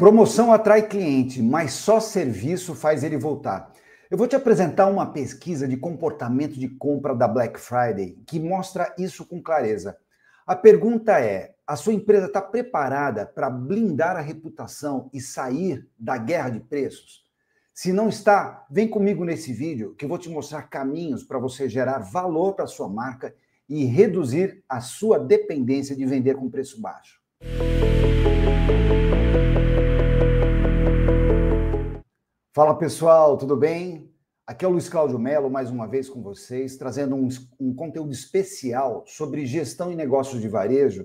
Promoção atrai cliente, mas só serviço faz ele voltar. Eu vou te apresentar uma pesquisa de comportamento de compra da Black Friday que mostra isso com clareza. A pergunta é: a sua empresa está preparada para blindar a reputação e sair da guerra de preços? Se não está, vem comigo nesse vídeo que eu vou te mostrar caminhos para você gerar valor para a sua marca e reduzir a sua dependência de vender com preço baixo. Fala pessoal, tudo bem? Aqui é o Luiz Cláudio Mello, mais uma vez com vocês, trazendo um conteúdo especial sobre gestão e negócios de varejo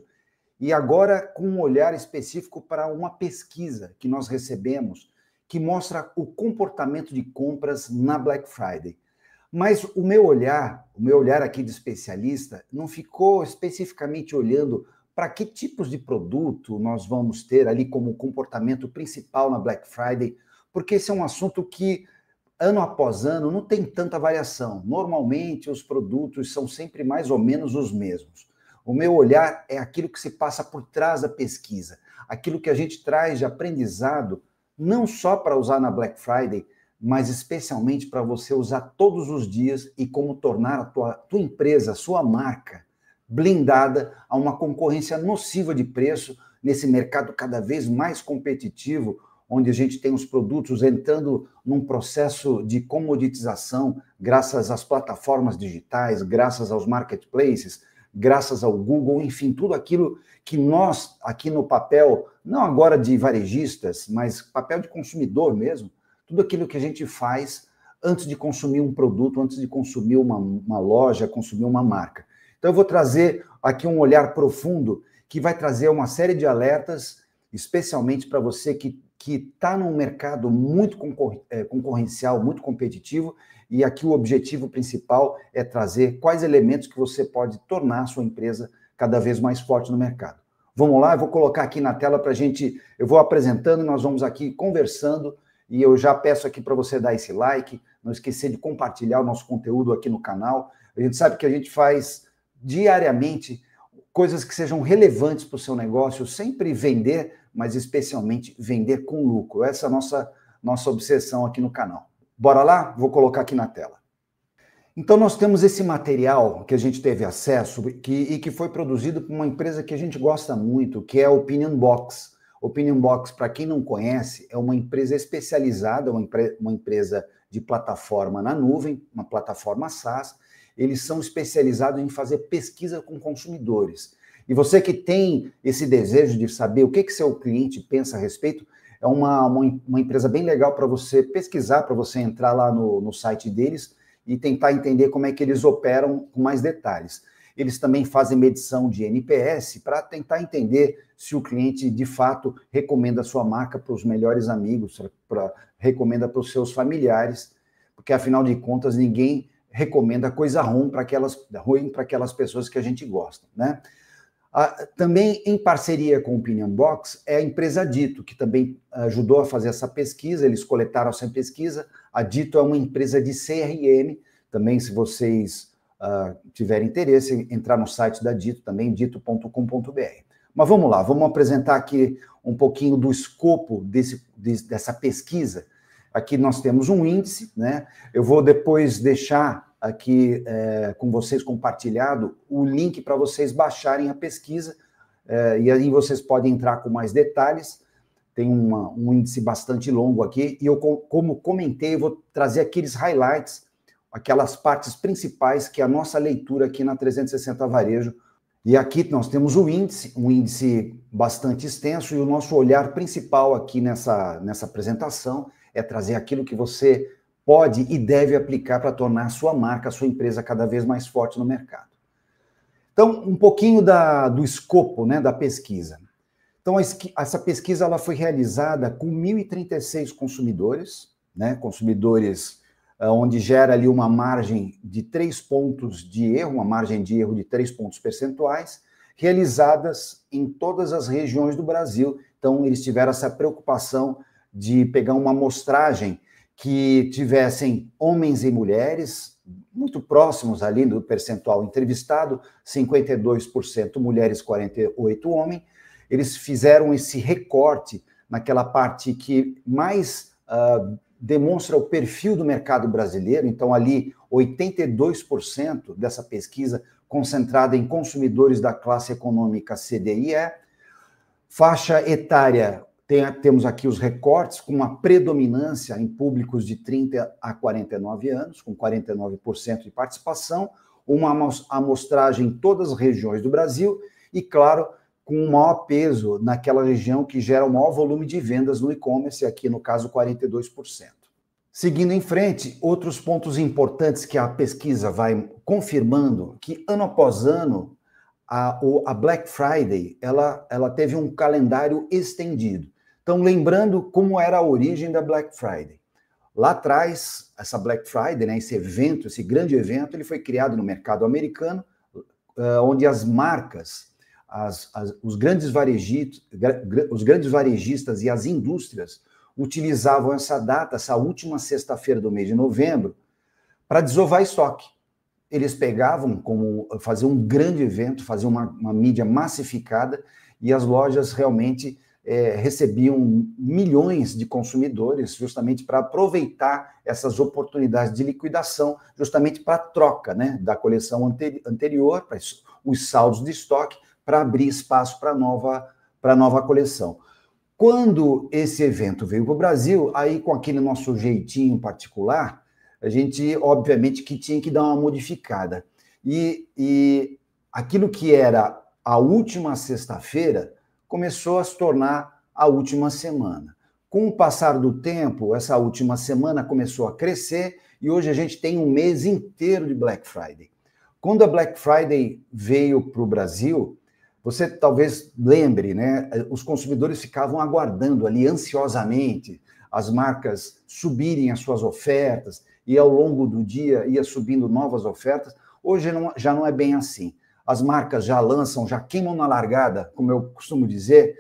e agora com um olhar específico para uma pesquisa que nós recebemos que mostra o comportamento de compras na Black Friday. Mas o meu olhar aqui de especialista não ficou especificamente olhando para que tipos de produto nós vamos ter ali como comportamento principal na Black Friday, porque esse é um assunto que, ano após ano, não tem tanta variação. Normalmente, os produtos são sempre mais ou menos os mesmos. O meu olhar é aquilo que se passa por trás da pesquisa, aquilo que a gente traz de aprendizado, não só para usar na Black Friday, mas especialmente para você usar todos os dias e como tornar a tua empresa, a sua marca, blindada a uma concorrência nociva de preço nesse mercado cada vez mais competitivo, onde a gente tem os produtos entrando num processo de comoditização, graças às plataformas digitais, graças aos marketplaces, graças ao Google, enfim, tudo aquilo que nós, aqui no papel, não agora de varejistas, mas papel de consumidor mesmo, tudo aquilo que a gente faz antes de consumir um produto, antes de consumir uma loja, consumir uma marca. Então eu vou trazer aqui um olhar profundo que vai trazer uma série de alertas, especialmente para você que está num mercado muito concorrencial, muito competitivo, e aqui o objetivo principal é trazer quais elementos que você pode tornar a sua empresa cada vez mais forte no mercado. Vamos lá, eu vou colocar aqui na tela para a gente, eu vou apresentando, nós vamos aqui conversando, e eu já peço aqui para você dar esse like, não esquecer de compartilhar o nosso conteúdo aqui no canal. A gente sabe que a gente faz diariamente coisas que sejam relevantes para o seu negócio, sempre vender, mas especialmente vender com lucro. Essa é a nossa obsessão aqui no canal. Bora lá? Vou colocar aqui na tela. Então, nós temos esse material que a gente teve acesso e que foi produzido por uma empresa que a gente gosta muito, que é a Opinion Box. Opinion Box, para quem não conhece, é uma empresa especializada, uma empresa de plataforma na nuvem, uma plataforma SaaS. Eles são especializados em fazer pesquisa com consumidores. E você que tem esse desejo de saber o que seu cliente pensa a respeito, é uma empresa bem legal para você pesquisar, para você entrar lá no site deles e tentar entender como é que eles operam com mais detalhes. Eles também fazem medição de NPS para tentar entender se o cliente, de fato, recomenda a sua marca para os melhores amigos, recomenda para os seus familiares, porque, afinal de contas, ninguém recomenda coisa ruim para aquelas pessoas que a gente gosta, né? Também em parceria com o Opinion Box é a empresa Dito, que também ajudou a fazer essa pesquisa, eles coletaram essa pesquisa. A Dito é uma empresa de CRM, também se vocês tiverem interesse, entrar no site da Dito também, dito.com.br. Mas vamos lá, vamos apresentar aqui um pouquinho do escopo dessa pesquisa. Aqui nós temos um índice, né? Eu vou depois deixar aqui com vocês compartilhado o link para vocês baixarem a pesquisa, e aí vocês podem entrar com mais detalhes. Tem um índice bastante longo aqui, e eu, como comentei, eu vou trazer aqueles highlights, aquelas partes principais que é a nossa leitura aqui na 360 Varejo. E aqui nós temos um índice bastante extenso, e o nosso olhar principal aqui nessa apresentação é trazer aquilo que você pode e deve aplicar para tornar a sua marca, a sua empresa cada vez mais forte no mercado. Então, um pouquinho do escopo, né, da pesquisa. Então, essa pesquisa ela foi realizada com 1.036 consumidores, né, consumidores onde gera ali uma margem de 3 pontos de erro, uma margem de erro de 3 pontos percentuais, realizadas em todas as regiões do Brasil. Então, eles tiveram essa preocupação de pegar uma amostragem que tivessem homens e mulheres muito próximos ali do percentual entrevistado, 52% mulheres, 48% homens. Eles fizeram esse recorte naquela parte que mais demonstra o perfil do mercado brasileiro. Então, ali, 82% dessa pesquisa concentrada em consumidores da classe econômica C, D e E. Faixa etária, temos aqui os recortes, com uma predominância em públicos de 30 a 49 anos, com 49% de participação, uma amostragem em todas as regiões do Brasil e, claro, com o maior peso naquela região que gera o maior volume de vendas no e-commerce, aqui no caso 42%. Seguindo em frente, outros pontos importantes que a pesquisa vai confirmando, que ano após ano, a Black Friday ela teve um calendário estendido. Então, lembrando como era a origem da Black Friday. Lá atrás, essa Black Friday, né, esse evento, esse grande evento, ele foi criado no mercado americano, onde as marcas, os grandes varejistas e as indústrias utilizavam essa data, essa última sexta-feira do mês de novembro, para desovar estoque. Eles pegavam, faziam um grande evento, faziam uma mídia massificada, e as lojas realmente recebiam milhões de consumidores justamente para aproveitar essas oportunidades de liquidação, justamente para a troca, né, da coleção anterior, para os saldos de estoque, para abrir espaço para a nova coleção. Quando esse evento veio para o Brasil, aí com aquele nosso jeitinho particular, a gente, obviamente, que tinha que dar uma modificada. E aquilo que era a última sexta-feira começou a se tornar a última semana. Com o passar do tempo, essa última semana começou a crescer e hoje a gente tem um mês inteiro de Black Friday. Quando a Black Friday veio para o Brasil, você talvez lembre, né? Os consumidores ficavam aguardando ali ansiosamente as marcas subirem as suas ofertas e ao longo do dia ia subindo novas ofertas. Hoje já não é bem assim. As marcas já lançam, já queimam na largada, como eu costumo dizer,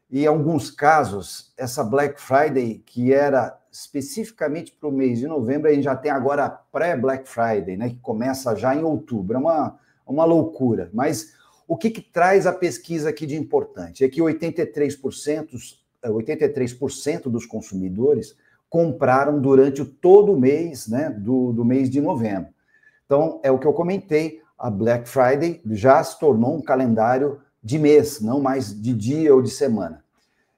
e em alguns casos, essa Black Friday, que era especificamente para o mês de novembro, a gente já tem agora a pré-Black Friday, né, que começa já em outubro. É uma loucura. Mas o que traz a pesquisa aqui de importante? É que 83% dos consumidores compraram durante todo o mês, né, do mês de novembro. Então, é o que eu comentei, a Black Friday já se tornou um calendário de mês, não mais de dia ou de semana.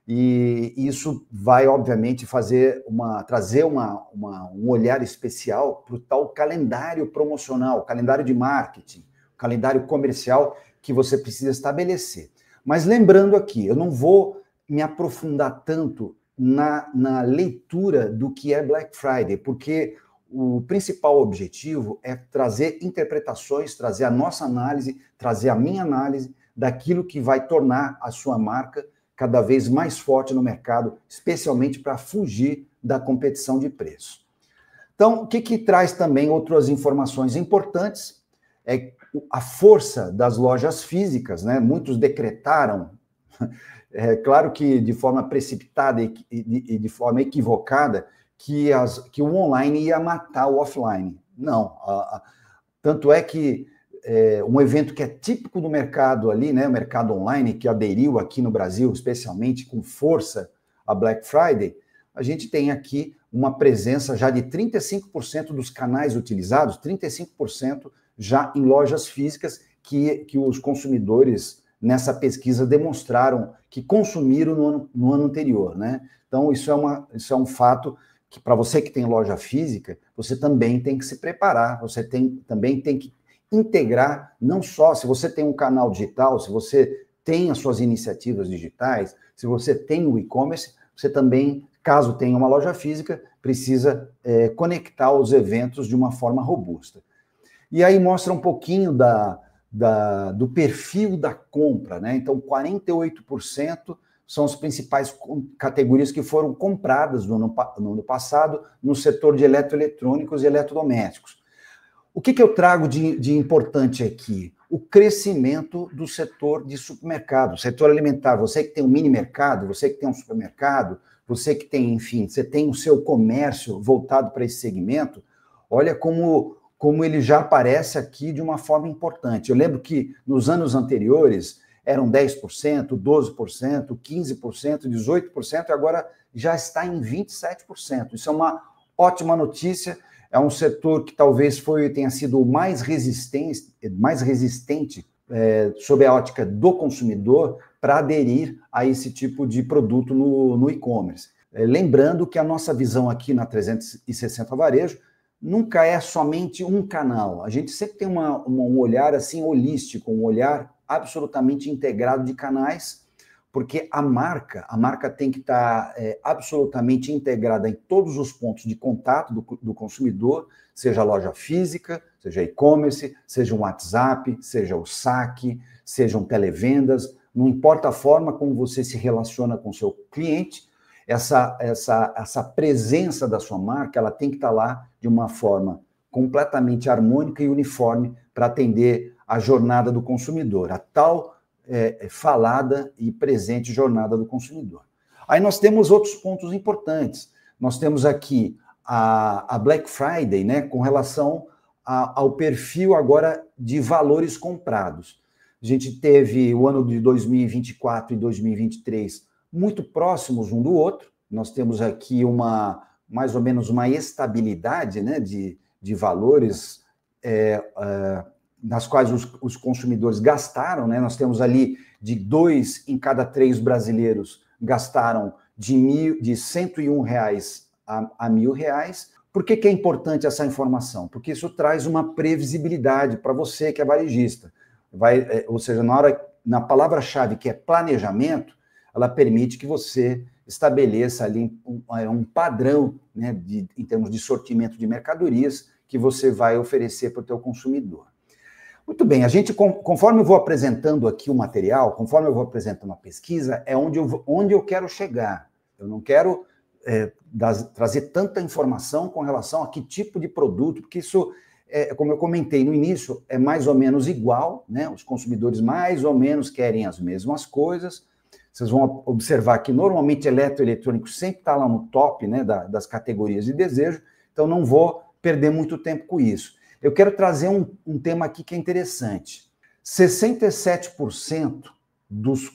E isso vai, obviamente, trazer um olhar especial para o tal calendário promocional, calendário de marketing, calendário comercial que você precisa estabelecer. Mas lembrando aqui, eu não vou me aprofundar tanto na leitura do que é Black Friday, porque o principal objetivo é trazer interpretações, trazer a nossa análise, trazer a minha análise daquilo que vai tornar a sua marca cada vez mais forte no mercado, especialmente para fugir da competição de preço. Então, o que traz também outras informações importantes é a força das lojas físicas, né? Muitos decretaram, claro que de forma precipitada e de forma equivocada, que o online ia matar o offline. Não. Tanto é que um evento que é típico do mercado ali, né, o mercado online, que aderiu aqui no Brasil, especialmente com força a Black Friday, a gente tem aqui uma presença já de 35% dos canais utilizados, 35% já em lojas físicas que os consumidores nessa pesquisa demonstraram que consumiram no ano anterior, né? Então, isso é um fato que, para você que tem loja física, você também tem que se preparar, você também tem que integrar, não só se você tem um canal digital, se você tem as suas iniciativas digitais, se você tem o e-commerce, você também, caso tenha uma loja física, precisa conectar os eventos de uma forma robusta. E aí mostra um pouquinho do perfil da compra, né? Então, 48% são as principais categorias que foram compradas no ano passado no setor de eletroeletrônicos e eletrodomésticos. O que eu trago de importante aqui? O crescimento do setor de supermercado, setor alimentar. Você que tem um mini mercado, você que tem um supermercado, você que tem, enfim, você tem o seu comércio voltado para esse segmento, olha como ele já aparece aqui de uma forma importante. Eu lembro que nos anos anteriores eram 10%, 12%, 15%, 18%, e agora já está em 27%. Isso é uma ótima notícia, é um setor que talvez tenha sido o mais resistente sob a ótica do consumidor para aderir a esse tipo de produto no e-commerce. Lembrando que a nossa visão aqui na 360 Varejo nunca é somente um canal. A gente sempre tem um olhar assim holístico, um olhar absolutamente integrado de canais, porque a marca tem que estar absolutamente integrada em todos os pontos de contato do consumidor, seja a loja física, seja e-commerce, seja um WhatsApp, seja o saque, sejam televendas, não importa a forma como você se relaciona com o seu cliente, essa presença da sua marca, ela tem que estar lá de uma forma completamente harmônica e uniforme para atender a jornada do consumidor, a tal falada e presente jornada do consumidor. Aí nós temos outros pontos importantes. Nós temos aqui a Black Friday, né, com relação ao perfil agora de valores comprados. A gente teve o ano de 2024 e 2023 muito próximos um do outro. Nós temos aqui mais ou menos uma estabilidade, né, de valores nas quais os consumidores gastaram, né? Nós temos ali de 2 em cada 3 brasileiros gastaram de R$101 a R$1.000. Por que é importante essa informação? Porque isso traz uma previsibilidade para você que é varejista. Ou seja, na palavra-chave que é planejamento, ela permite que você estabeleça ali um padrão, né, em termos de sortimento de mercadorias que você vai oferecer para o teu consumidor. Muito bem, a gente, conforme eu vou apresentando aqui o material, conforme eu vou apresentando a pesquisa, é onde eu quero chegar. Eu não quero trazer tanta informação com relação a que tipo de produto, porque isso, como eu comentei no início, é mais ou menos igual, né? Os consumidores mais ou menos querem as mesmas coisas. Vocês vão observar que normalmente eletroeletrônico sempre está lá no top, né, das categorias de desejo, então não vou perder muito tempo com isso. Eu quero trazer um tema aqui que é interessante. 67%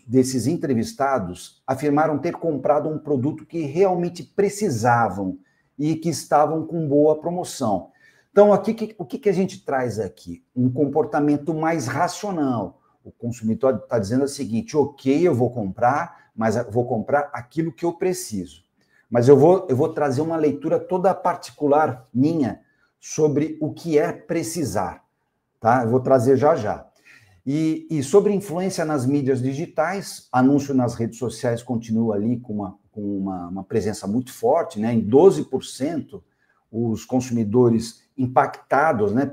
desses entrevistados afirmaram ter comprado um produto que realmente precisavam e que estavam com boa promoção. Então, aqui, o que a gente traz aqui? Um comportamento mais racional. O consumidor está dizendo o seguinte: ok, eu vou comprar, mas eu vou comprar aquilo que eu preciso. Mas eu vou trazer uma leitura toda particular minha sobre o que é precisar, tá? Eu vou trazer já. E sobre influência nas mídias digitais, anúncio nas redes sociais continua ali com uma presença muito forte, né? Em 12%, os consumidores impactados, né,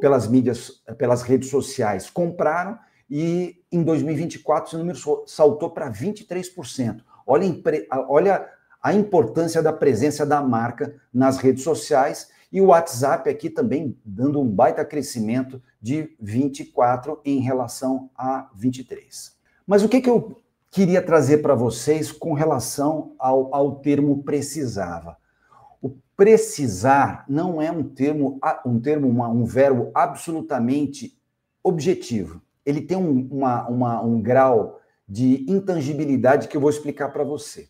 pelas mídias, pelas redes sociais, compraram, e em 2024 esse número saltou para 23%. Olha a importância da presença da marca nas redes sociais, e o WhatsApp aqui também dando um baita crescimento de 24 em relação a 23. Mas o que eu queria trazer para vocês com relação ao termo precisava? O precisar não é um verbo absolutamente objetivo. Ele tem um grau de intangibilidade que eu vou explicar para você.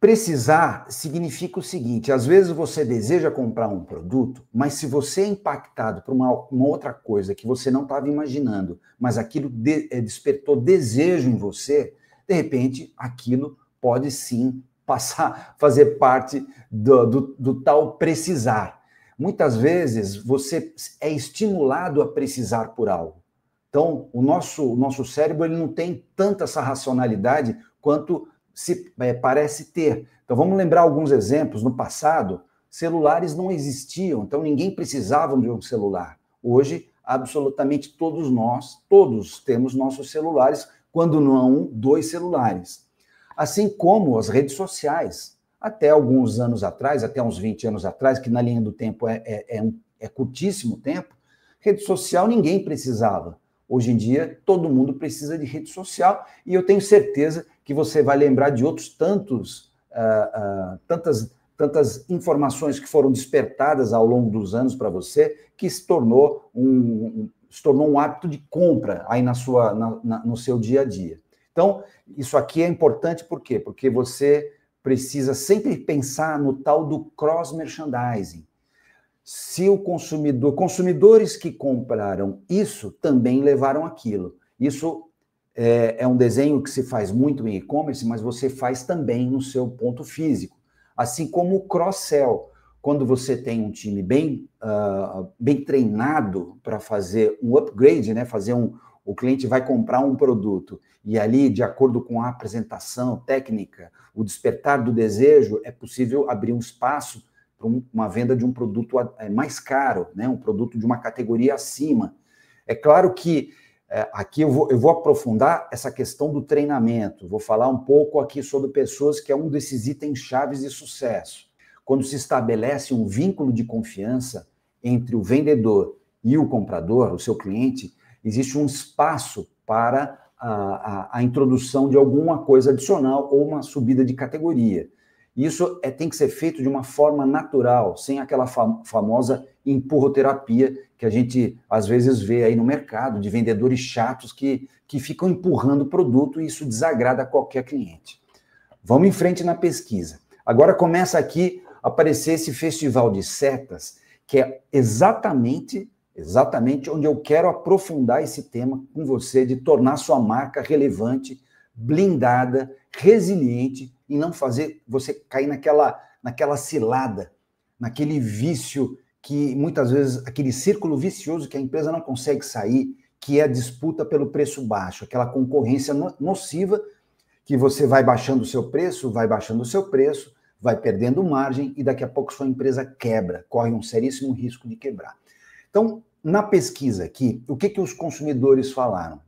Precisar significa o seguinte: às vezes você deseja comprar um produto, mas se você é impactado por uma outra coisa que você não estava imaginando, mas aquilo despertou desejo em você, de repente aquilo pode sim fazer parte do tal precisar. Muitas vezes você é estimulado a precisar por algo. Então, o nosso cérebro ele não tem tanta essa racionalidade quanto se parece ter. Então, vamos lembrar alguns exemplos. No passado, celulares não existiam, então ninguém precisava de um celular. Hoje, absolutamente todos temos nossos celulares, quando não 2 celulares. Assim como as redes sociais. Até alguns anos atrás, até uns 20 anos atrás, que na linha do tempo é curtíssimo tempo, rede social ninguém precisava. Hoje em dia, todo mundo precisa de rede social, e eu tenho certeza que você vai lembrar de outros tantas informações que foram despertadas ao longo dos anos para você, que se tornou se tornou um hábito de compra aí no seu dia a dia. Então, isso aqui é importante por quê? Porque você precisa sempre pensar no tal do cross-merchandising. Se o consumidores que compraram isso também levaram aquilo. Isso é um desenho que se faz muito em e-commerce, mas você faz também no seu ponto físico. Assim como o cross-sell. Quando você tem um time bem treinado para fazer um upgrade, né? O cliente vai comprar um produto e ali, de acordo com a apresentação técnica, o despertar do desejo, é possível abrir um espaço para uma venda de um produto mais caro, né? Um produto de uma categoria acima. É claro que aqui eu vou aprofundar essa questão do treinamento, vou falar um pouco aqui sobre pessoas, que é um desses itens chaves de sucesso. Quando se estabelece um vínculo de confiança entre o vendedor e o comprador, o seu cliente, existe um espaço para a introdução de alguma coisa adicional ou uma subida de categoria. Isso tem que ser feito de uma forma natural, sem aquela famosa empurroterapia que a gente às vezes vê aí no mercado, de vendedores chatos que ficam empurrando o produto, e isso desagrada a qualquer cliente. Vamos em frente na pesquisa. Agora começa aqui a aparecer esse festival de setas, que é exatamente onde eu quero aprofundar esse tema com você, de tornar sua marca relevante, blindada, resiliente, e não fazer você cair naquela cilada, naquele vício que muitas vezes, aquele círculo vicioso que a empresa não consegue sair, que é a disputa pelo preço baixo, aquela concorrência nociva, que você vai baixando o seu preço, vai perdendo margem e daqui a pouco sua empresa quebra, corre um seríssimo risco de quebrar. Então, na pesquisa aqui, o que os consumidores falaram?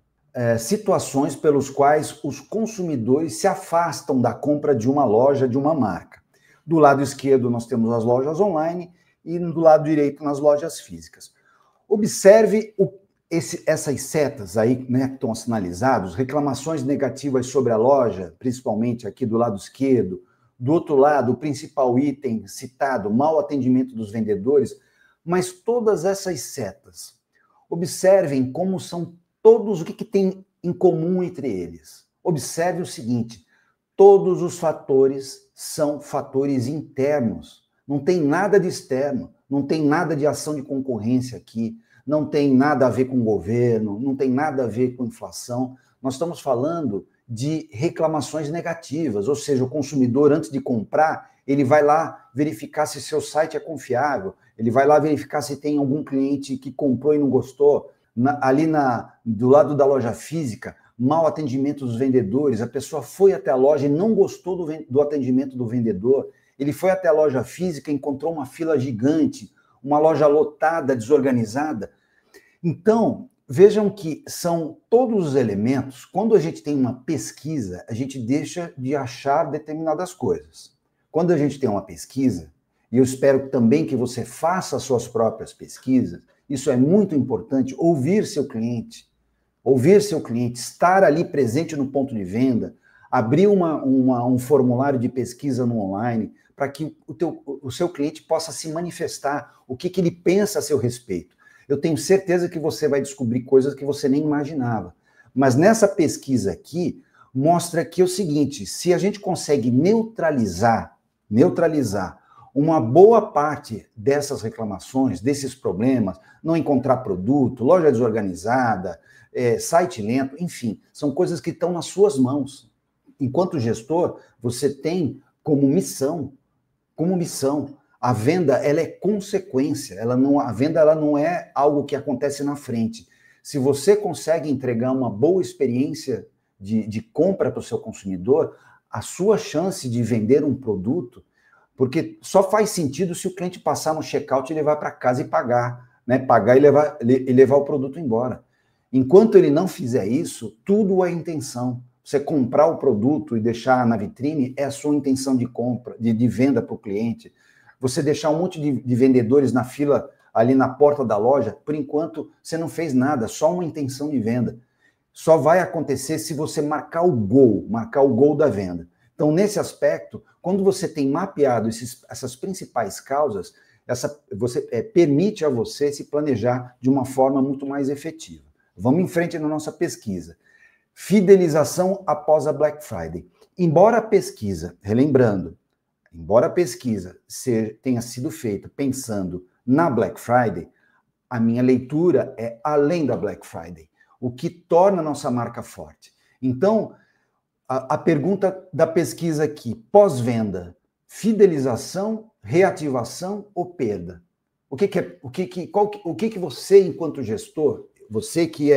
Situações pelos quais os consumidores se afastam da compra de uma loja, de uma marca. Do lado esquerdo nós temos as lojas online e do lado direito nas lojas físicas. Observe essas setas aí, né, que estão sinalizadas, reclamações negativas sobre a loja, principalmente aqui do lado esquerdo. Do outro lado, o principal item citado, mau atendimento dos vendedores, mas todas essas setas, observem como são todos, o que tem em comum entre eles. Observe o seguinte, todos os fatores são fatores internos, não tem nada de externo, não tem nada de ação de concorrência aqui, não tem nada a ver com o governo, não tem nada a ver com inflação, nós estamos falando de reclamações negativas, ou seja, o consumidor, antes de comprar, ele vai lá verificar se seu site é confiável, ele vai lá verificar se tem algum cliente que comprou e não gostou. Do lado da loja física, mau atendimento dos vendedores, a pessoa foi até a loja e não gostou do atendimento do vendedor, ele foi até a loja física e encontrou uma fila gigante, uma loja lotada, desorganizada. Então, vejam que são todos os elementos. Quando a gente tem uma pesquisa, a gente deixa de achar determinadas coisas. Quando a gente tem uma pesquisa, e eu espero também que você faça as suas próprias pesquisas, isso é muito importante, ouvir seu cliente, estar ali presente no ponto de venda, abrir um formulário de pesquisa no online, para que o seu cliente possa se manifestar, o que ele pensa a seu respeito. Eu tenho certeza que você vai descobrir coisas que você nem imaginava. Mas nessa pesquisa aqui, mostra que é o seguinte, se a gente consegue neutralizar uma boa parte dessas reclamações, desses problemas, não encontrar produto, loja desorganizada, site lento, enfim, são coisas que estão nas suas mãos. Enquanto gestor, você tem como missão, a venda ela é consequência, a venda ela não é algo que acontece na frente. Se você consegue entregar uma boa experiência de compra para o seu consumidor, a sua chance de vender um produto, porque só faz sentido se o cliente passar no checkout e levar para casa e pagar, né? Pagar e levar o produto embora. Enquanto ele não fizer isso, tudo é intenção. Você comprar o produto e deixar na vitrine é a sua intenção de compra, de venda para o cliente. Você deixar um monte de vendedores na fila ali na porta da loja, por enquanto você não fez nada, só uma intenção de venda. Só vai acontecer se você marcar o gol da venda. Então, nesse aspecto, quando você tem mapeado essas principais causas, permite a você se planejar de uma forma muito mais efetiva. Vamos em frente na nossa pesquisa. Fidelização após a Black Friday. Embora a pesquisa, relembrando, embora a pesquisa tenha sido feita pensando na Black Friday, a minha leitura é além da Black Friday, o que torna a nossa marca forte. Então, a pergunta da pesquisa aqui, pós-venda, fidelização, reativação ou perda? O que você, enquanto gestor, você que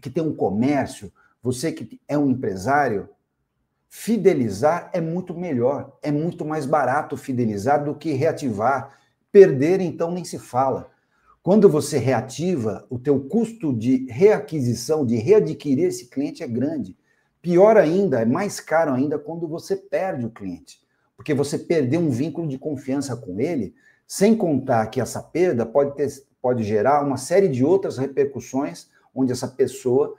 que tem um comércio, você que é um empresário, fidelizar é muito melhor, é muito mais barato fidelizar do que reativar. Perder, então, nem se fala. Quando você reativa, o teu custo de reaquisição, de readquirir esse cliente é grande. Pior ainda, é mais caro ainda quando você perde o cliente, porque você perdeu um vínculo de confiança com ele, sem contar que essa perda pode gerar uma série de outras repercussões, onde essa pessoa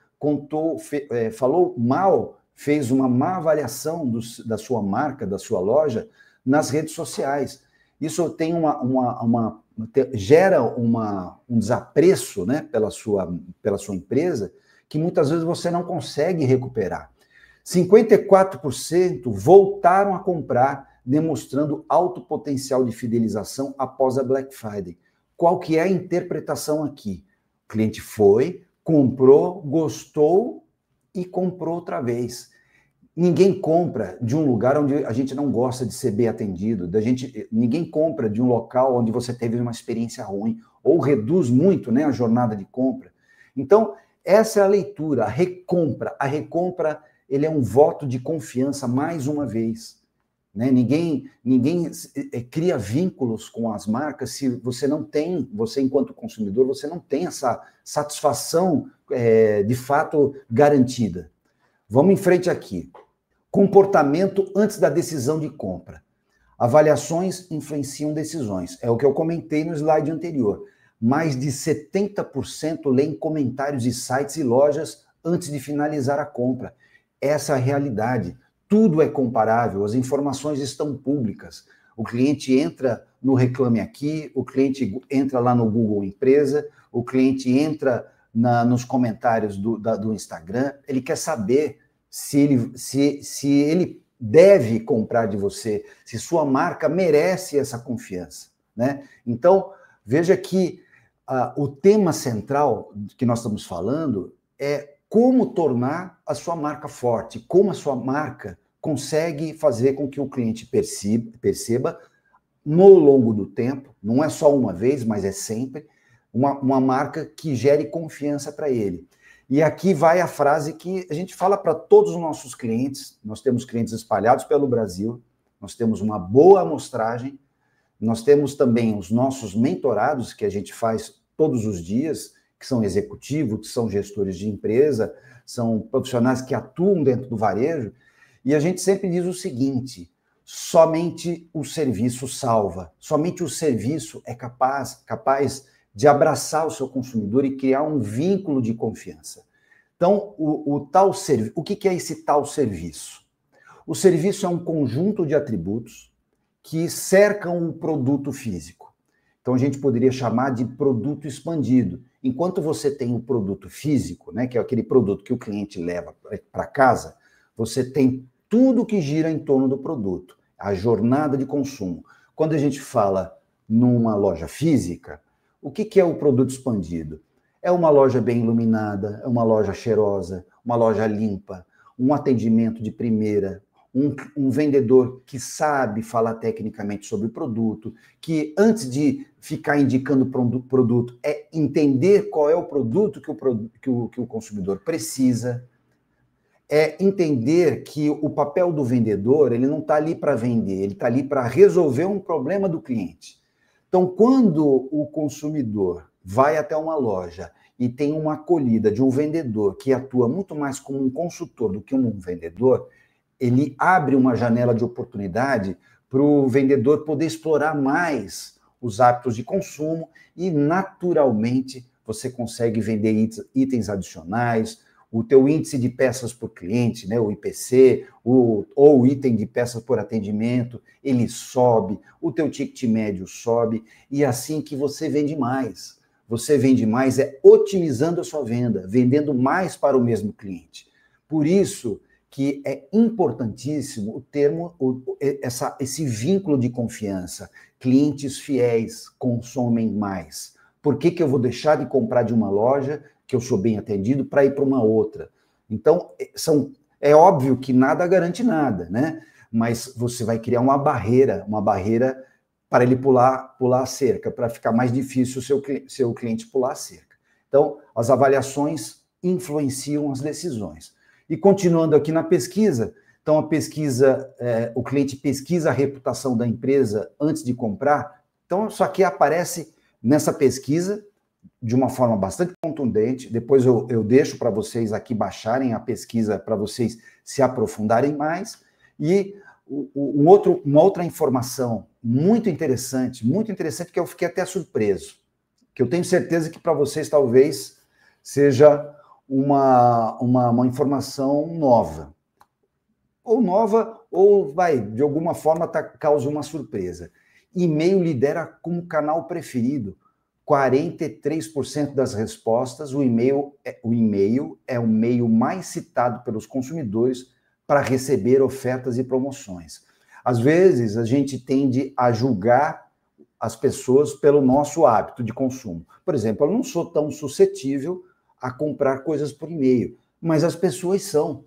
falou mal, fez uma má avaliação da sua marca, da sua loja, nas redes sociais. Isso tem gera um desapreço, né, pela sua empresa, que muitas vezes você não consegue recuperar. 54% voltaram a comprar, demonstrando alto potencial de fidelização após a Black Friday. Qual que é a interpretação aqui? O cliente foi, comprou, gostou e comprou outra vez. Ninguém compra de um lugar onde a gente não gosta de ser bem atendido, ninguém compra de um local onde você teve uma experiência ruim, ou reduz muito, né, a jornada de compra. Então, essa é a leitura, a recompra, ele é um voto de confiança mais uma vez. Né? Ninguém cria vínculos com as marcas se você não tem, você enquanto consumidor, você não tem essa satisfação de fato garantida. Vamos em frente aqui. Comportamento antes da decisão de compra. Avaliações influenciam decisões. É o que eu comentei no slide anterior. Mais de 70% leem comentários de sites e lojas antes de finalizar a compra. Essa é a realidade. Tudo é comparável, as informações estão públicas. O cliente entra no Reclame Aqui, o cliente entra lá no Google Empresa, o cliente entra nos comentários do Instagram, ele quer saber se ele deve comprar de você, se sua marca merece essa confiança, né? Então, veja que o tema central que nós estamos falando é como tornar a sua marca forte, como a sua marca consegue fazer com que o cliente perceba no longo do tempo, não é só uma vez, mas é sempre, uma marca que gere confiança para ele. E aqui vai a frase que a gente fala para todos os nossos clientes. Nós temos clientes espalhados pelo Brasil, nós temos uma boa amostragem, nós temos também os nossos mentorados que a gente faz todos os dias, que são executivos, que são gestores de empresa, são profissionais que atuam dentro do varejo, e a gente sempre diz o seguinte: somente o serviço salva, somente o serviço é capaz de abraçar o seu consumidor e criar um vínculo de confiança. Então, o que é esse tal serviço? O serviço é um conjunto de atributos que cercam o produto físico. Então, a gente poderia chamar de produto expandido. Enquanto você tem o produto físico, né, que é aquele produto que o cliente leva para casa, você tem tudo que gira em torno do produto, a jornada de consumo. Quando a gente fala numa loja física, o que é o produto expandido? É uma loja bem iluminada, é uma loja cheirosa, uma loja limpa, um atendimento de primeira, um vendedor que sabe falar tecnicamente sobre o produto, que antes de ficar indicando produto, é entender qual é o produto que o consumidor precisa, é entender que o papel do vendedor, ele não está ali para vender, ele está ali para resolver um problema do cliente. Então, quando o consumidor vai até uma loja e tem uma acolhida de um vendedor que atua muito mais como um consultor do que um vendedor, ele abre uma janela de oportunidade para o vendedor poder explorar mais os hábitos de consumo e, naturalmente, você consegue vender itens adicionais, o teu índice de peças por cliente, né, o IPC, ou o item de peças por atendimento, ele sobe, o teu ticket médio sobe, e é assim que você vende mais. Você vende mais otimizando a sua venda, vendendo mais para o mesmo cliente. Por isso que é importantíssimo o termo, esse vínculo de confiança. Clientes fiéis consomem mais. Por que eu vou deixar de comprar de uma loja que eu sou bem atendido para ir para uma outra? Então, é óbvio que nada garante nada, né? Mas você vai criar uma barreira para ele pular a cerca, para ficar mais difícil o seu cliente pular a cerca. Então, as avaliações influenciam as decisões. E continuando aqui na pesquisa, então a pesquisa, o cliente pesquisa a reputação da empresa antes de comprar. Então, isso aqui aparece nessa pesquisa de uma forma bastante contundente. Depois eu deixo para vocês aqui baixarem a pesquisa para vocês se aprofundarem mais. E uma outra informação muito interessante, que eu fiquei até surpreso, que eu tenho certeza que para vocês talvez seja uma informação nova. Ou de alguma forma, causa uma surpresa. E-mail lidera como canal preferido. 43% das respostas, o e-mail é o meio mais citado pelos consumidores para receber ofertas e promoções. Às vezes, a gente tende a julgar as pessoas pelo nosso hábito de consumo. Por exemplo, eu não sou tão suscetível a comprar coisas por e-mail, mas as pessoas são.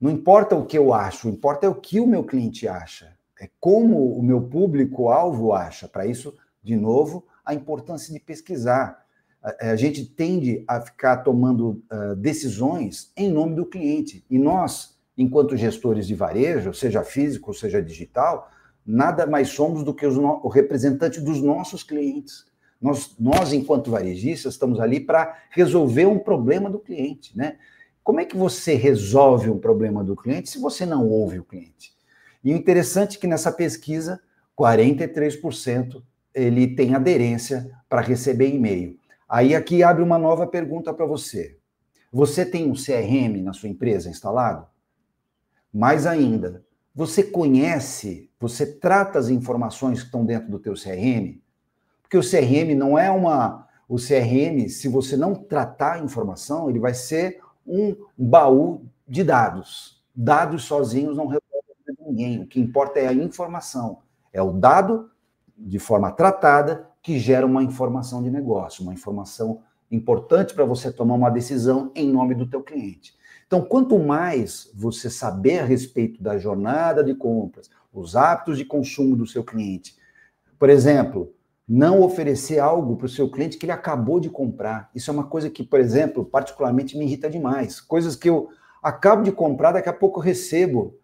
Não importa o que eu acho, importa é o que o meu cliente acha. É como o meu público-alvo acha. Para isso, de novo, a importância de pesquisar. A gente tende a ficar tomando decisões em nome do cliente. E nós, enquanto gestores de varejo, seja físico, seja digital, nada mais somos do que o representante dos nossos clientes. Nós, enquanto varejistas, estamos ali para resolver um problema do cliente, né? Como é que você resolve um problema do cliente se você não ouve o cliente? E o interessante é que nessa pesquisa, 43% ele tem aderência para receber e-mail. Aí aqui abre uma nova pergunta para você. Você tem um CRM na sua empresa instalado? Mais ainda, você trata as informações que estão dentro do teu CRM? Porque o CRM não é o CRM, se você não tratar a informação, ele vai ser um baú de dados. Dados sozinhos não resolvem ninguém. O que importa é a informação. É o dado, de forma tratada, que gera uma informação de negócio, uma informação importante para você tomar uma decisão em nome do teu cliente. Então, quanto mais você saber a respeito da jornada de compras, os hábitos de consumo do seu cliente, por exemplo, não oferecer algo para o seu cliente que ele acabou de comprar. Isso é uma coisa que, por exemplo, particularmente me irrita demais. Coisas que eu acabo de comprar, daqui a pouco eu recebo,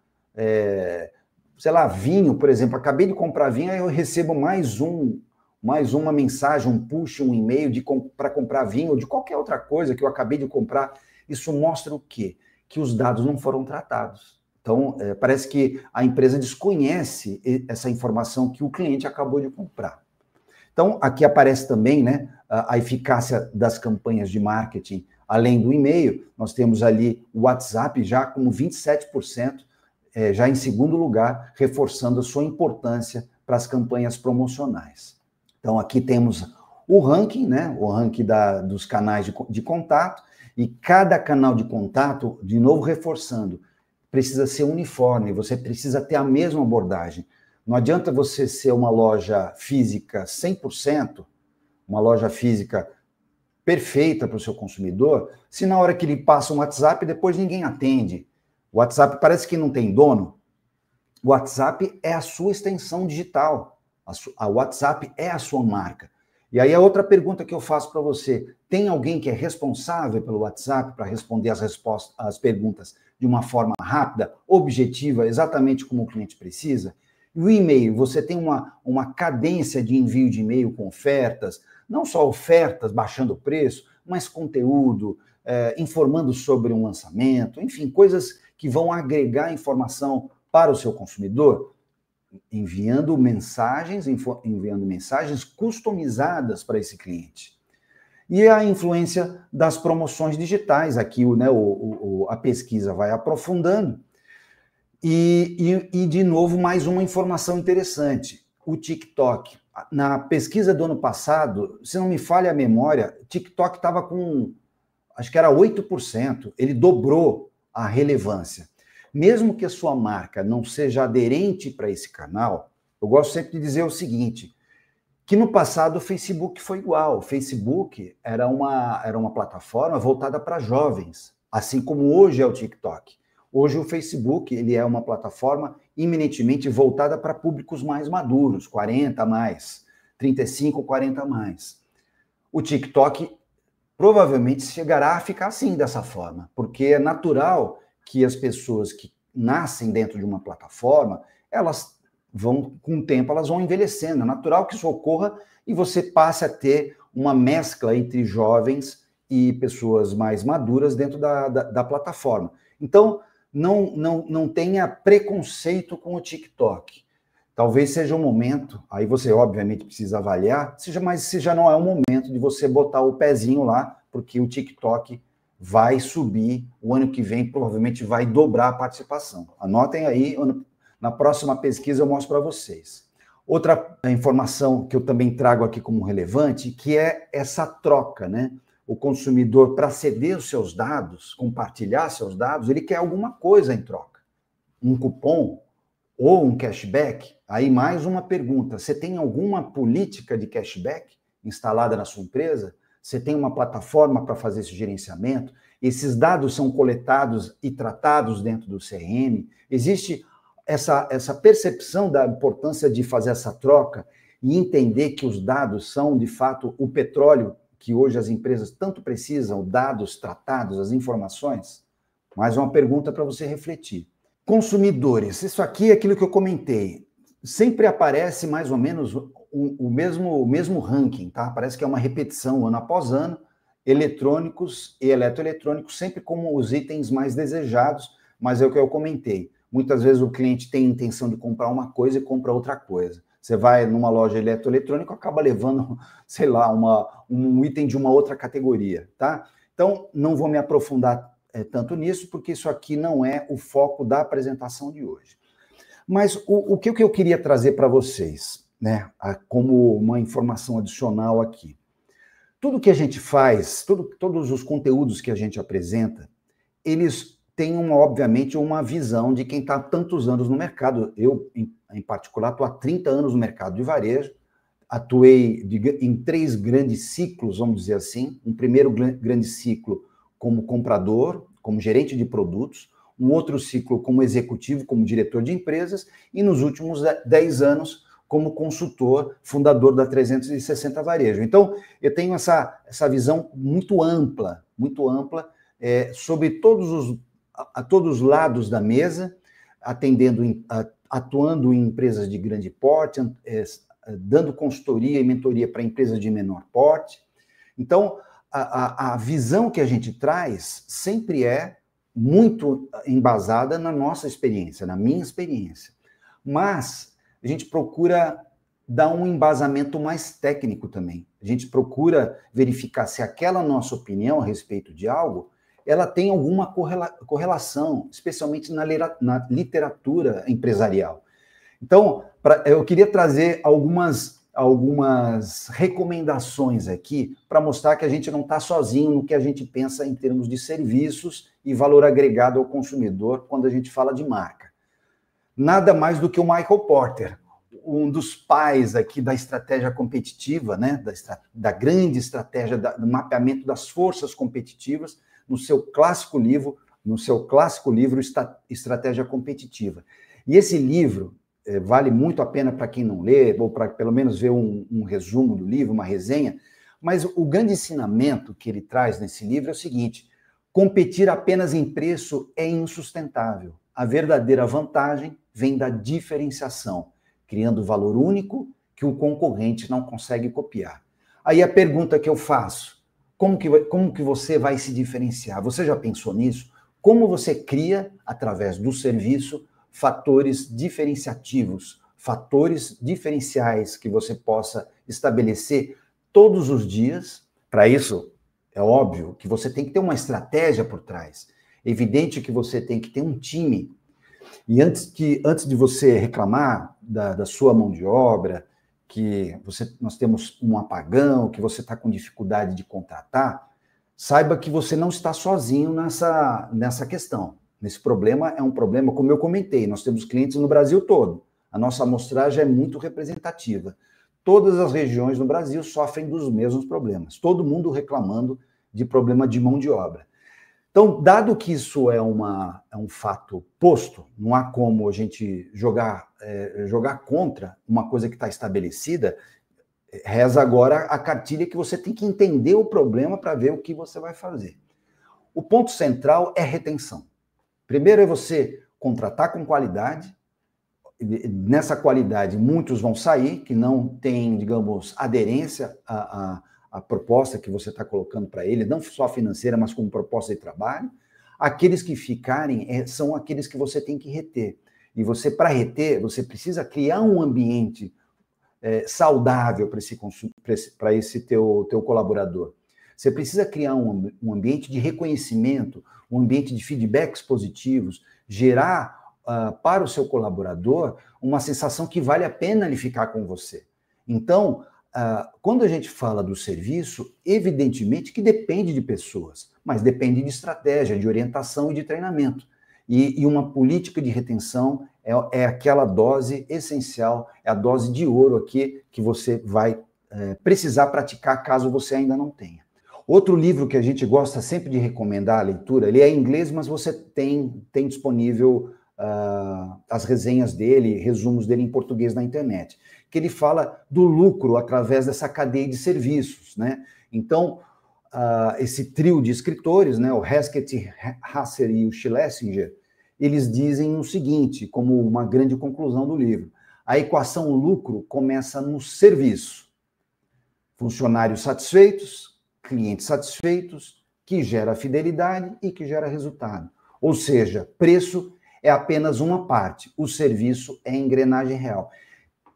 sei lá, vinho, por exemplo. Acabei de comprar vinho, aí eu recebo mais uma mensagem, um push, um e-mail para comprar vinho, ou de qualquer outra coisa que eu acabei de comprar. Isso mostra o quê? Que os dados não foram tratados. Então, parece que a empresa desconhece essa informação que o cliente acabou de comprar. Então, aqui aparece também, né, a eficácia das campanhas de marketing, além do e-mail. Nós temos ali o WhatsApp já com 27%, já em segundo lugar, reforçando a sua importância para as campanhas promocionais. Então, aqui temos o ranking, né, o ranking dos canais de contato, e cada canal de contato, de novo reforçando, precisa ser uniforme, você precisa ter a mesma abordagem. Não adianta você ser uma loja física 100%, uma loja física perfeita para o seu consumidor, se na hora que ele passa um WhatsApp, depois ninguém atende. O WhatsApp parece que não tem dono. O WhatsApp é a sua extensão digital. A WhatsApp é a sua marca. E aí a outra pergunta que eu faço para você, tem alguém que é responsável pelo WhatsApp para responder as perguntas de uma forma rápida, objetiva, exatamente como o cliente precisa? E o e-mail, você tem uma cadência de envio de e-mail com ofertas, não só ofertas baixando o preço, mas conteúdo, informando sobre um lançamento, enfim, coisas que vão agregar informação para o seu consumidor, enviando mensagens customizadas para esse cliente. E a influência das promoções digitais, aqui né, a pesquisa vai aprofundando. E, de novo, mais uma informação interessante. O TikTok, na pesquisa do ano passado, se não me falha a memória, o TikTok estava com, acho que era 8%, ele dobrou a relevância. Mesmo que a sua marca não seja aderente para esse canal, eu gosto sempre de dizer o seguinte, que no passado o Facebook foi igual. O Facebook era uma plataforma voltada para jovens, assim como hoje é o TikTok. Hoje o Facebook ele é uma plataforma eminentemente voltada para públicos mais maduros, 40 a mais, 35, 40 a mais. O TikTok provavelmente chegará a ficar assim, dessa forma, porque é natural que as pessoas que nascem dentro de uma plataforma, elas vão, com o tempo, elas vão envelhecendo. É natural que isso ocorra e você passe a ter uma mescla entre jovens e pessoas mais maduras dentro da plataforma. Então, não tenha preconceito com o TikTok. Talvez seja um momento, aí você obviamente precisa avaliar, mas se já não é o momento de você botar o pezinho lá, porque o TikTok vai subir, o ano que vem provavelmente vai dobrar a participação. Anotem aí, na próxima pesquisa eu mostro para vocês. Outra informação que eu também trago aqui como relevante, que é essa troca, né? O consumidor, para ceder os seus dados, compartilhar seus dados, ele quer alguma coisa em troca. Um cupom ou um cashback. Aí mais uma pergunta, você tem alguma política de cashback instalada na sua empresa? Você tem uma plataforma para fazer esse gerenciamento? Esses dados são coletados e tratados dentro do CRM? Existe essa percepção da importância de fazer essa troca e entender que os dados são, de fato, o petróleo que hoje as empresas tanto precisam, dados tratados, as informações? Mais uma pergunta para você refletir. Consumidores, isso aqui é aquilo que eu comentei. Sempre aparece mais ou menos o mesmo ranking, tá? Parece que é uma repetição ano após ano, eletrônicos e eletroeletrônicos sempre como os itens mais desejados, mas é o que eu comentei. Muitas vezes o cliente tem intenção de comprar uma coisa e compra outra coisa. Você vai numa loja eletroeletrônica, acaba levando, sei lá, um item de uma outra categoria, tá? Então, não vou me aprofundar tanto nisso, porque isso aqui não é o foco da apresentação de hoje. Mas o que eu queria trazer para vocês, né, como uma informação adicional aqui. Tudo que a gente faz, todos os conteúdos que a gente apresenta, eles têm, obviamente, uma visão de quem está há tantos anos no mercado. Eu, em particular, estou há 30 anos no mercado de varejo, atuei em 3 grandes ciclos, vamos dizer assim. Um primeiro grande ciclo como comprador, como gerente de produtos, um outro ciclo como executivo, como diretor de empresas, e nos últimos 10 anos como consultor, fundador da 360 Varejo. Então, eu tenho essa visão muito ampla sobre todos os lados da mesa, atuando em empresas de grande porte, dando consultoria e mentoria para empresas de menor porte. Então, a visão que a gente traz sempre é muito embasada na nossa experiência, na minha experiência. Mas a gente procura dar um embasamento mais técnico também. A gente procura verificar se aquela nossa opinião a respeito de algo, ela tem alguma correlação, especialmente na literatura empresarial. Então, eu queria trazer algumas recomendações aqui para mostrar que a gente não está sozinho no que a gente pensa em termos de serviços e valor agregado ao consumidor quando a gente fala de marca. Nada mais do que o Michael Porter, um dos pais aqui da estratégia competitiva, né? da grande estratégia do mapeamento das forças competitivas, no seu clássico livro Estratégia Competitiva. E esse livro vale muito a pena para quem não lê, ou para pelo menos ver um resumo do livro, uma resenha, mas o grande ensinamento que ele traz nesse livro é o seguinte: competir apenas em preço é insustentável. A verdadeira vantagem vem da diferenciação, criando valor único que o concorrente não consegue copiar. Aí a pergunta que eu faço: como que você vai se diferenciar? Você já pensou nisso? Como você cria, através do serviço, fatores diferenciativos, fatores diferenciais que você possa estabelecer todos os dias Para isso, é óbvio que você tem que ter uma estratégia por trás. É evidente que você tem que ter um time. E antes de você reclamar da sua mão de obra, que nós temos um apagão, que você está com dificuldade de contratar, saiba que você não está sozinho nessa questão. Esse problema é um problema, como eu comentei, nós temos clientes no Brasil todo. A nossa amostragem é muito representativa. Todas as regiões no Brasil sofrem dos mesmos problemas. Todo mundo reclamando de problema de mão de obra. Então, dado que isso é um fato posto, não há como a gente jogar contra uma coisa que está estabelecida, reza agora a cartilha que você tem que entender o problema para ver o que você vai fazer. O ponto central é retenção. Primeiro é você contratar com qualidade. Nessa qualidade, muitos vão sair, que não têm, digamos, aderência à proposta que você está colocando para ele, não só financeira, mas como proposta de trabalho. Aqueles que ficarem são aqueles que você tem que reter. E você, para reter, você precisa criar um ambiente saudável para esse teu colaborador. Você precisa criar um ambiente de reconhecimento, um ambiente de feedbacks positivos, gerar para o seu colaborador uma sensação que vale a pena ele ficar com você. Então, quando a gente fala do serviço, evidentemente que depende de pessoas, mas depende de estratégia, de orientação e de treinamento. E uma política de retenção é aquela dose essencial, é a dose de ouro aqui que você vai precisar praticar caso você ainda não tenha. Outro livro que a gente gosta sempre de recomendar a leitura, ele é em inglês, mas você tem disponível as resenhas dele, resumos dele em português na internet, que ele fala do lucro através dessa cadeia de serviços, né? Então, esse trio de escritores, né, o Hesketh, Hasser e o Schlesinger, eles dizem o seguinte, como uma grande conclusão do livro: a equação lucro começa no serviço. Funcionários satisfeitos, clientes satisfeitos, que gera fidelidade e que gera resultado. Ou seja, preço é apenas uma parte, o serviço é a engrenagem real.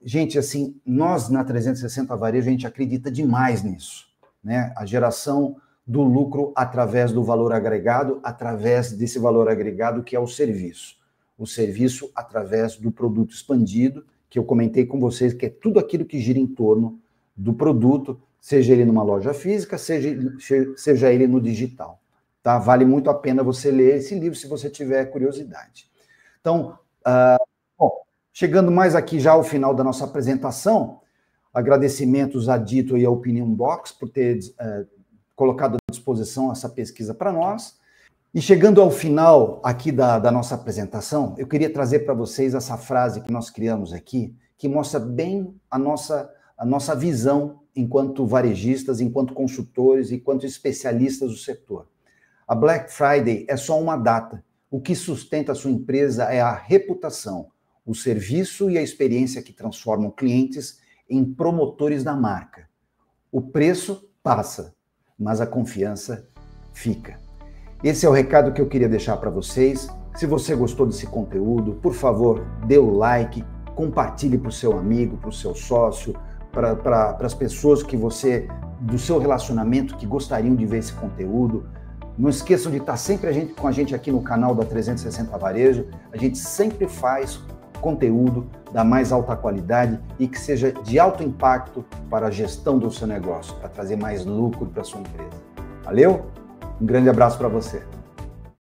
Gente, assim, nós na 360 Varejo, a gente acredita demais nisso, né? A geração do lucro através do valor agregado, através desse valor agregado que é o serviço. O serviço através do produto expandido, que eu comentei com vocês, que é tudo aquilo que gira em torno do produto, seja ele numa loja física, seja ele no digital. Tá? Vale muito a pena você ler esse livro se você tiver curiosidade. Então, bom, chegando mais aqui já ao final da nossa apresentação, agradecimentos a Dito e a Opinion Box por ter colocado à disposição essa pesquisa para nós. E chegando ao final aqui da nossa apresentação, eu queria trazer para vocês essa frase que nós criamos aqui, que mostra bem a nossa visão enquanto varejistas, enquanto consultores, enquanto especialistas do setor. A Black Friday é só uma data. O que sustenta a sua empresa é a reputação, o serviço e a experiência que transformam clientes em promotores da marca. O preço passa, mas a confiança fica. Esse é o recado que eu queria deixar para vocês. Se você gostou desse conteúdo, por favor, dê o like, compartilhe para o seu amigo, para o seu sócio, para as pessoas do seu relacionamento que gostariam de ver esse conteúdo. Não esqueçam de estar sempre com a gente aqui no canal da 360 Varejo. A gente sempre faz conteúdo da mais alta qualidade e que seja de alto impacto para a gestão do seu negócio, para trazer mais lucro para a sua empresa. Valeu? Um grande abraço para você.